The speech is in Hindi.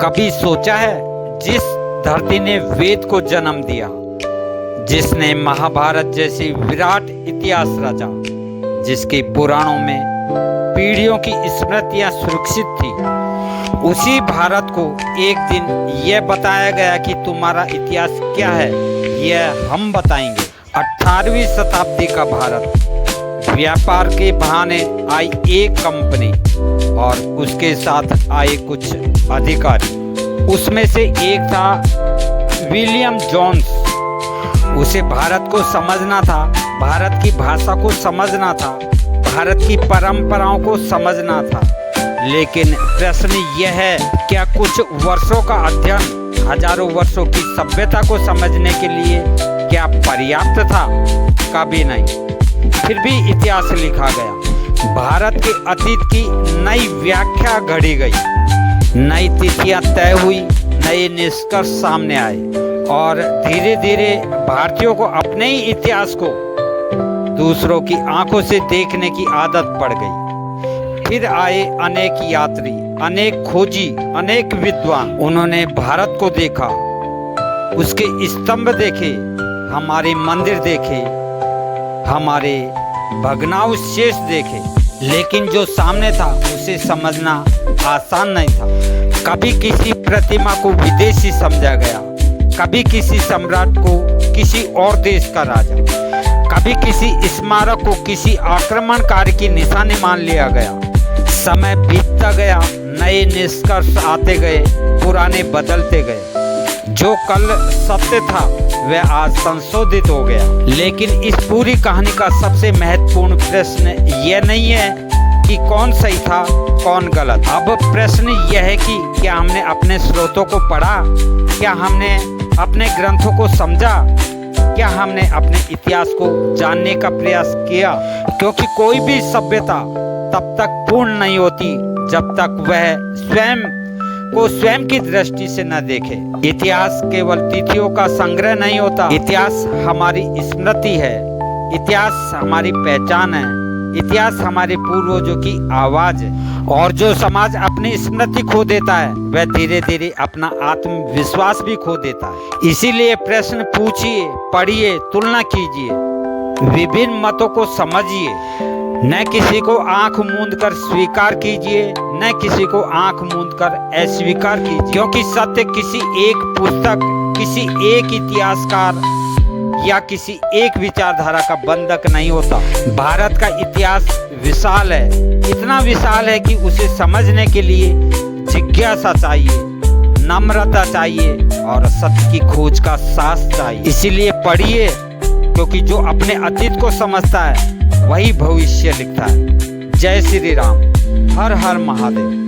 कभी सोचा है जिस धरती ने वेद को जन्म दिया, जिसने महाभारत जैसी विराट इतिहास रचा, जिसके पुराणों में पीढ़ियों की स्मृतियां सुरक्षित थी, उसी भारत को एक दिन यह बताया गया कि तुम्हारा इतिहास क्या है, यह हम बताएंगे। 18वीं शताब्दी का भारत, व्यापार के बहाने आई एक कंपनी और उसके साथ आए कुछ अधिकारी। उसमें से एक था विलियम जोन्स। उसे भारत को समझना था, भारत की भाषा को समझना था, भारत की परंपराओं को समझना था। लेकिन प्रश्न यह है, क्या कुछ वर्षों का अध्ययन हजारों वर्षों की सभ्यता को समझने के लिए क्या पर्याप्त था? कभी नहीं। फिर भी इतिहास लिखा गया, भारत के अतीत की नई व्याख्या घड़ी गई, नई तिथियां तय हुई, नए निष्कर्ष सामने आए और धीरे धीरे भारतीयों को अपने ही इतिहास को दूसरों की आंखों से देखने की आदत पड़ गई। फिर आए अनेक यात्री, अनेक खोजी, अनेक विद्वान। उन्होंने भारत को देखा, उसके स्तंभ देखे, हमारे मंदिर देखे, हमारे भग्नावशेष देखे, लेकिन जो सामने था उसे समझना आसान नहीं था। कभी किसी प्रतिमा को विदेशी समझा गया, कभी किसी सम्राट को किसी और देश का राजा, कभी किसी स्मारक को किसी आक्रमणकारी की निशानी मान लिया गया। समय बीतता गया, नए निष्कर्ष आते गए, पुराने बदलते गए। जो कल सत्य था वह आज संशोधित हो गया। लेकिन इस पूरी कहानी का सबसे महत्वपूर्ण प्रश्न यह नहीं है कि कौन सही था कौन गलत। अब प्रश्न यह है कि क्या हमने अपने स्रोतों को पढ़ा, क्या हमने अपने ग्रंथों को समझा, क्या हमने अपने इतिहास को जानने का प्रयास किया? क्योंकि कोई भी सभ्यता तब तक पूर्ण नहीं होती जब तक वह स्वयं की दृष्टि से न देखे। इतिहास केवल तिथियों का संग्रह नहीं होता, इतिहास हमारी स्मृति है, इतिहास हमारी पहचान है, इतिहास हमारे पूर्वजों की आवाज है। और जो समाज अपनी स्मृति खो देता है वह धीरे धीरे अपना आत्मविश्वास भी खो देता है। इसीलिए प्रश्न पूछिए, पढ़िए, तुलना कीजिए, विभिन्न मतों को समझिए। न किसी को आंख मूंद कर स्वीकार कीजिए, न किसी को आंख मूंद कर अस्वीकार कीजिए, क्योंकि सत्य किसी एक पुस्तक, किसी एक इतिहासकार या किसी एक विचारधारा का बंधक नहीं होता। भारत का इतिहास विशाल है, इतना विशाल है कि उसे समझने के लिए जिज्ञासा चाहिए, नम्रता चाहिए और सत्य की खोज का साहस चाहिए। इसीलिए पढ़िए, क्योंकि जो अपने अतीत को समझता है वही भविष्य लिखता है। जय श्री राम, हर हर महादेव।